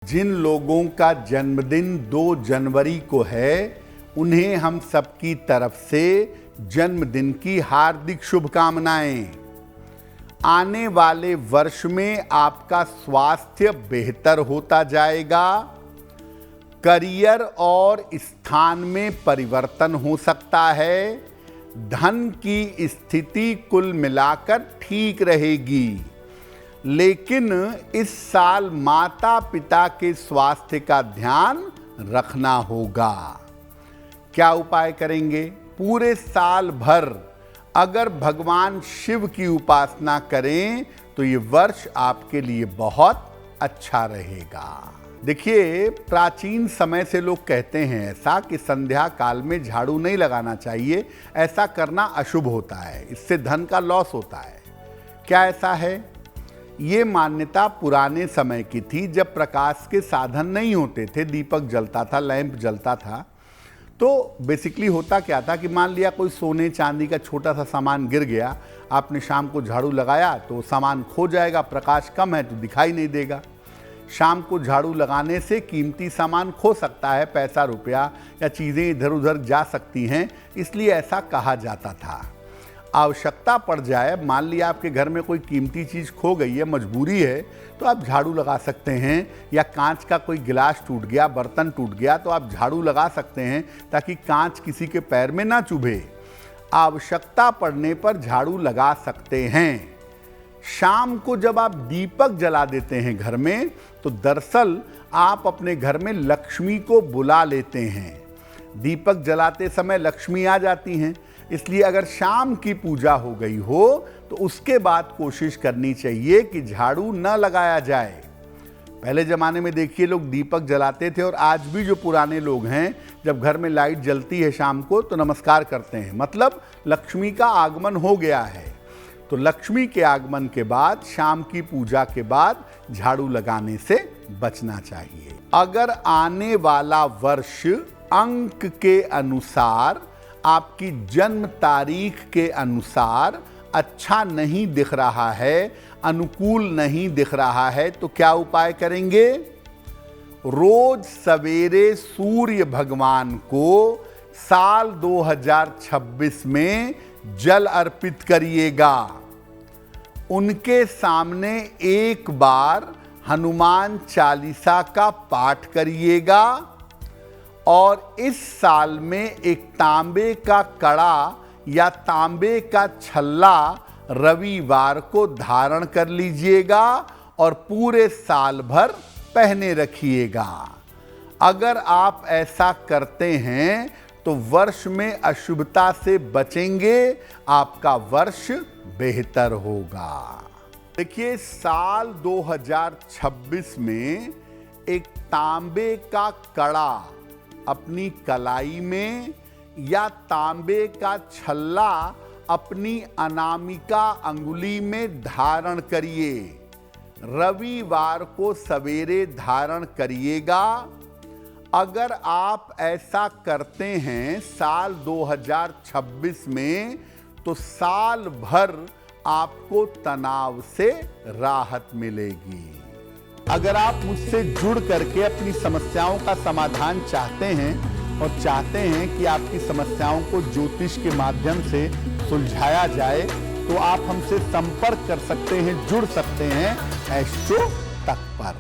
जिन लोगों का जन्मदिन 2 जनवरी को है उन्हें हम सबकी तरफ से जन्मदिन की हार्दिक शुभकामनाएं। आने वाले वर्ष में आपका स्वास्थ्य बेहतर होता जाएगा। करियर और स्थान में परिवर्तन हो सकता है। धन की स्थिति कुल मिलाकर ठीक रहेगी, लेकिन इस साल माता पिता के स्वास्थ्य का ध्यान रखना होगा। क्या उपाय करेंगे? पूरे साल भर अगर भगवान शिव की उपासना करें तो ये वर्ष आपके लिए बहुत अच्छा रहेगा। देखिए, प्राचीन समय से लोग कहते हैं ऐसा कि संध्या काल में झाड़ू नहीं लगाना चाहिए, ऐसा करना अशुभ होता है, इससे धन का लॉस होता है। क्या ऐसा है? ये मान्यता पुराने समय की थी, जब प्रकाश के साधन नहीं होते थे, दीपक जलता था, लैंप जलता था। तो बेसिकली होता क्या था कि मान लिया कोई सोने चांदी का छोटा सा सामान गिर गया, आपने शाम को झाड़ू लगाया तो सामान खो जाएगा, प्रकाश कम है तो दिखाई नहीं देगा। शाम को झाड़ू लगाने से कीमती सामान खो सकता है, पैसा रुपया या चीज़ें इधर उधर जा सकती हैं, इसलिए ऐसा कहा जाता था। आवश्यकता पड़ जाए, मान लिया आपके घर में कोई कीमती चीज़ खो गई है, मजबूरी है, तो आप झाड़ू लगा सकते हैं। या कांच का कोई गिलास टूट गया, बर्तन टूट गया, तो आप झाड़ू लगा सकते हैं ताकि कांच किसी के पैर में ना चुभे। आवश्यकता पड़ने पर झाड़ू लगा सकते हैं। शाम को जब आप दीपक जला देते हैं घर में, तो दरअसल आप अपने घर में लक्ष्मी को बुला लेते हैं। दीपक जलाते समय लक्ष्मी आ जाती हैं, इसलिए अगर शाम की पूजा हो गई हो तो उसके बाद कोशिश करनी चाहिए कि झाड़ू न लगाया जाए। पहले ज़माने में देखिए लोग दीपक जलाते थे, और आज भी जो पुराने लोग हैं, जब घर में लाइट जलती है शाम को तो नमस्कार करते हैं, मतलब लक्ष्मी का आगमन हो गया है। तो लक्ष्मी के आगमन के बाद, शाम की पूजा के बाद झाड़ू लगाने से बचना चाहिए। अगर आने वाला वर्ष अंक के अनुसार, आपकी जन्म तारीख के अनुसार अच्छा नहीं दिख रहा है, अनुकूल नहीं दिख रहा है, तो क्या उपाय करेंगे? रोज सवेरे सूर्य भगवान को साल 2026 में जल अर्पित करिएगा। उनके सामने एक बार हनुमान चालीसा का पाठ करिएगा, और इस साल में एक तांबे का कड़ा या तांबे का छल्ला रविवार को धारण कर लीजिएगा और पूरे साल भर पहने रखिएगा। अगर आप ऐसा करते हैं तो वर्ष में अशुभता से बचेंगे, आपका वर्ष बेहतर होगा। देखिए, साल 2026 में एक तांबे का कड़ा अपनी कलाई में या तांबे का छल्ला अपनी अनामिका अंगुली में धारण करिए। रविवार को सवेरे धारण करिएगा। अगर आप ऐसा करते हैं साल 2026 में, तो साल भर आपको तनाव से राहत मिलेगी। अगर आप मुझसे जुड़ करके अपनी समस्याओं का समाधान चाहते हैं और चाहते हैं कि आपकी समस्याओं को ज्योतिष के माध्यम से सुलझाया जाए, तो आप हमसे संपर्क कर सकते हैं, जुड़ सकते हैं एस्ट्रो तक पर।